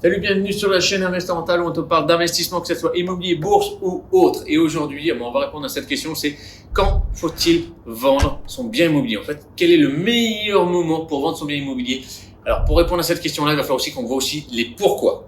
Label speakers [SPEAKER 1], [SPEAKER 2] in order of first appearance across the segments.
[SPEAKER 1] Salut, bienvenue sur la chaîne Investir Mental où on te parle d'investissement, que ce soit immobilier, bourse ou autre. Et aujourd'hui, on va répondre à cette question, c'est quand faut-il vendre son bien immobilier? En fait, quel est le meilleur moment pour vendre son bien immobilier? Alors, pour répondre à cette question-là, il va falloir aussi qu'on voit aussi les pourquoi.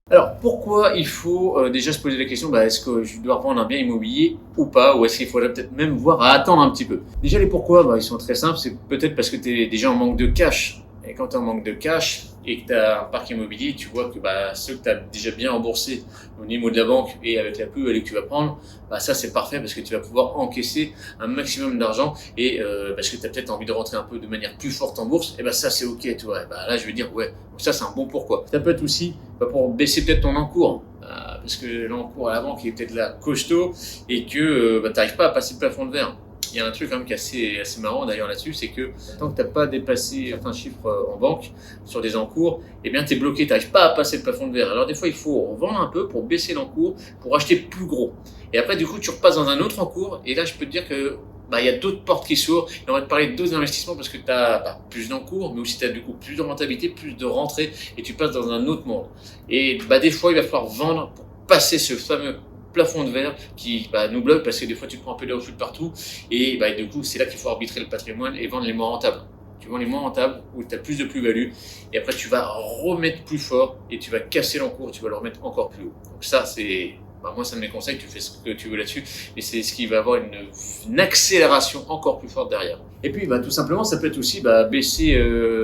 [SPEAKER 1] Alors, pourquoi il faut déjà se poser la question, est-ce que je dois vendre un bien immobilier ou pas? Ou est-ce qu'il faudrait peut-être même voir à attendre un petit peu? Déjà, les pourquoi, ils sont très simples. C'est peut-être parce que tu es déjà en manque de cash. Et quand tu es en manque de cash et que tu as un parc immobilier, tu vois que ceux que tu as déjà bien remboursés au niveau de la banque et avec la plus-value que tu vas prendre, ça c'est parfait parce que tu vas pouvoir encaisser un maximum d'argent et parce que tu as peut-être envie de rentrer un peu de manière plus forte en bourse, et ça c'est ok, tu vois. Là je veux dire, ouais, donc ça c'est un bon pourquoi. Ça peut être aussi pour baisser peut-être ton encours. Parce que l'encours à la banque est peut-être là costaud et que tu n'arrives pas à passer le plafond de verre. Il y a un truc quand même qui est assez marrant d'ailleurs là-dessus, c'est que tant que tu n'as pas dépassé certains chiffres en banque sur des encours, tu es bloqué, tu n'arrives pas à passer le plafond de verre. Alors des fois il faut vendre un peu pour baisser l'encours, pour acheter plus gros. Et après du coup tu repasses dans un autre encours et là je peux te dire que il y a d'autres portes qui s'ouvrent et on va te parler d'autres investissements parce que tu as plus d'encours mais aussi tu as du coup plus de rentabilité, plus de rentrée et tu passes dans un autre monde. Et des fois il va falloir vendre pour passer ce fameux plafond de verre qui nous bloque parce que des fois tu prends un peu de refus de partout et du coup c'est là qu'il faut arbitrer le patrimoine et vendre les moins rentables. Tu vends les moins rentables où tu as plus de plus-value et après tu vas remettre plus fort et tu vas casser l'encours, tu vas le remettre encore plus haut. Donc ça c'est... moi, ça me les conseille, tu fais ce que tu veux là-dessus, mais c'est ce qui va avoir une accélération encore plus forte derrière. Et puis, tout simplement, ça peut être aussi baisser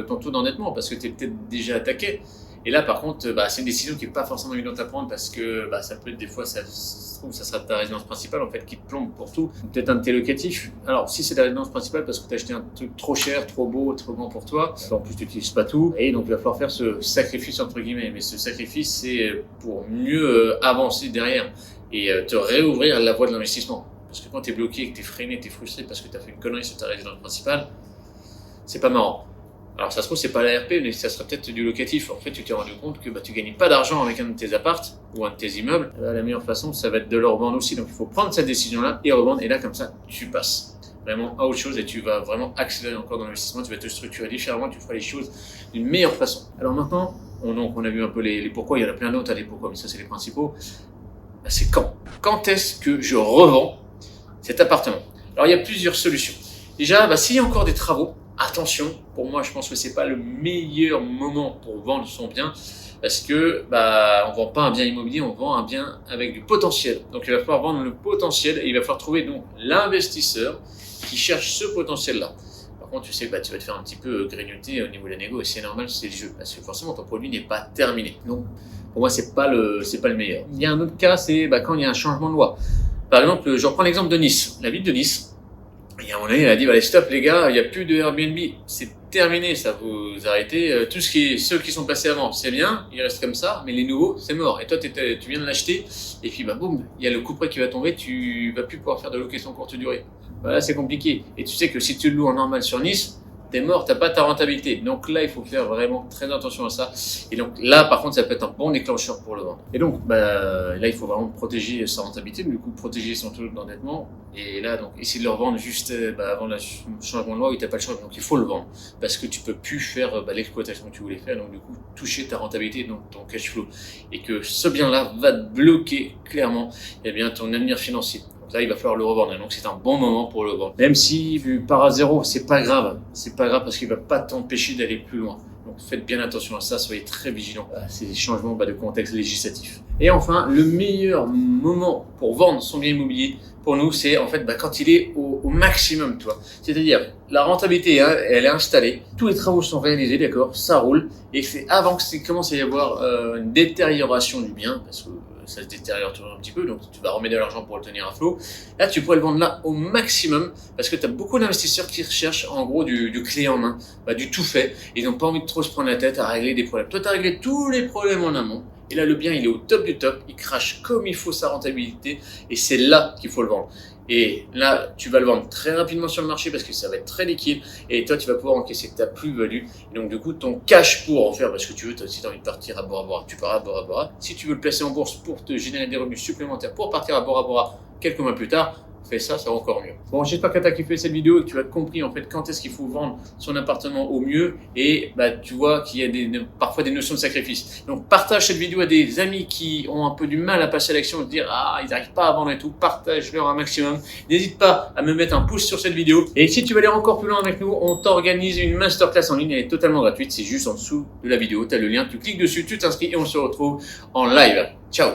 [SPEAKER 1] ton taux d'endettement parce que tu es peut-être déjà attaqué. Et là, par contre, c'est une décision qui n'est pas forcément évidente à prendre parce que ça peut être des fois, ça sera ta résidence principale en fait qui te plombe pour tout. Peut-être un de tes locatifs. Alors, si c'est la résidence principale parce que tu as acheté un truc trop cher, trop beau, trop grand pour toi, en plus tu n'utilises pas tout, et donc il va falloir faire ce sacrifice entre guillemets. Mais ce sacrifice, c'est pour mieux avancer derrière et te réouvrir la voie de l'investissement. Parce que quand tu es bloqué, que tu es freiné, tu es frustré parce que tu as fait une connerie sur ta résidence principale, c'est pas marrant. Alors ça se trouve c'est pas l'ARP, mais ça serait peut-être du locatif. En fait tu t'es rendu compte que tu gagnais pas d'argent avec un de tes appartes ou un de tes immeubles. Là, la meilleure façon ça va être de le revendre aussi. Donc il faut prendre cette décision là et revendre, et là comme ça tu passes vraiment à autre chose et tu vas vraiment accélérer encore dans l'investissement. Tu vas te structurer différemment, tu feras les choses d'une meilleure façon. Alors maintenant on a vu un peu les pourquoi, il y en a plein d'autres les pourquoi, mais ça c'est les principaux. C'est quand est-ce que je revends cet appartement? Alors il y a plusieurs solutions. Déjà s'il y a encore des travaux, attention, pour moi, je pense que c'est pas le meilleur moment pour vendre son bien parce que on vend pas un bien immobilier, on vend un bien avec du potentiel. Donc il va falloir vendre le potentiel et il va falloir trouver donc l'investisseur qui cherche ce potentiel-là. Par contre, tu sais tu vas te faire un petit peu grignoter au niveau de la négo et c'est normal, c'est le jeu parce que forcément ton produit n'est pas terminé. Donc pour moi, c'est pas le meilleur. Il y a un autre cas, c'est quand il y a un changement de loi. Par exemple, je reprends l'exemple de Nice, la ville de Nice. Et à un moment donné, elle a dit, allez, stop les gars, il n'y a plus de Airbnb, c'est terminé, ça, vous arrêtez. Ceux qui sont passés avant, c'est bien, ils restent comme ça, mais les nouveaux, c'est mort. Et toi, tu viens de l'acheter, et puis boum, il y a le couperet qui va tomber, tu vas plus pouvoir faire de location courte durée. Là, c'est compliqué. Et tu sais que si tu le loues en normal sur Nice, t'es mort, t'as pas ta rentabilité. Donc là, il faut faire vraiment très attention à ça. Et donc là, par contre, ça peut être un bon déclencheur pour le vendre. Et donc, là, il faut vraiment protéger sa rentabilité, du coup, protéger son taux d'endettement. Et là, donc, essayer de le revendre juste avant le changement de loi où t'as pas le choix. Donc, il faut le vendre. Parce que tu peux plus faire l'exploitation que tu voulais faire. Donc, du coup, toucher ta rentabilité, donc ton cash flow. Et que ce bien-là va te bloquer clairement, ton avenir financier. Là, il va falloir le revendre. Donc, c'est un bon moment pour le vendre. Même si tu pars à zéro, c'est pas grave. C'est pas grave parce qu'il va pas t'empêcher d'aller plus loin. Donc, faites bien attention à ça. Soyez très vigilants. C'est des changements de contexte législatif. Et enfin, le meilleur moment pour vendre son bien immobilier, pour nous, c'est en fait quand il est au maximum, tu vois. C'est-à-dire, la rentabilité, elle est installée. Tous les travaux sont réalisés, d'accord, ça roule. Et c'est avant que commence à y avoir une détérioration du bien, parce que ça se détériore toujours un petit peu, donc tu vas remettre de l'argent pour le tenir à flot. Là, tu pourrais le vendre là au maximum parce que tu as beaucoup d'investisseurs qui recherchent en gros du clé en main, du tout fait. Ils n'ont pas envie de trop se prendre la tête à régler des problèmes. Toi, tu as réglé tous les problèmes en amont. Et là, le bien, il est au top du top. Il crache comme il faut sa rentabilité. Et c'est là qu'il faut le vendre. Et là, tu vas le vendre très rapidement sur le marché parce que ça va être très liquide. Et toi, tu vas pouvoir encaisser ta plus-value. Et donc, du coup, ton cash pour en faire, parce que tu veux, si tu as envie de partir à Bora Bora, tu pars à Bora Bora. Si tu veux le placer en bourse pour te générer des revenus supplémentaires pour partir à Bora Bora, quelques mois plus tard, fais ça, ça va encore mieux. Bon, j'espère que tu as kiffé cette vidéo et que tu as compris en fait quand est-ce qu'il faut vendre son appartement au mieux et tu vois qu'il y a parfois des notions de sacrifice. Donc partage cette vidéo à des amis qui ont un peu du mal à passer à l'action, se dire ils n'arrivent pas à vendre et tout, partage-leur un maximum. N'hésite pas à me mettre un pouce sur cette vidéo et si tu veux aller encore plus loin avec nous, on t'organise une masterclass en ligne, elle est totalement gratuite, c'est juste en dessous de la vidéo, tu as le lien, tu cliques dessus, tu t'inscris et on se retrouve en live. Ciao.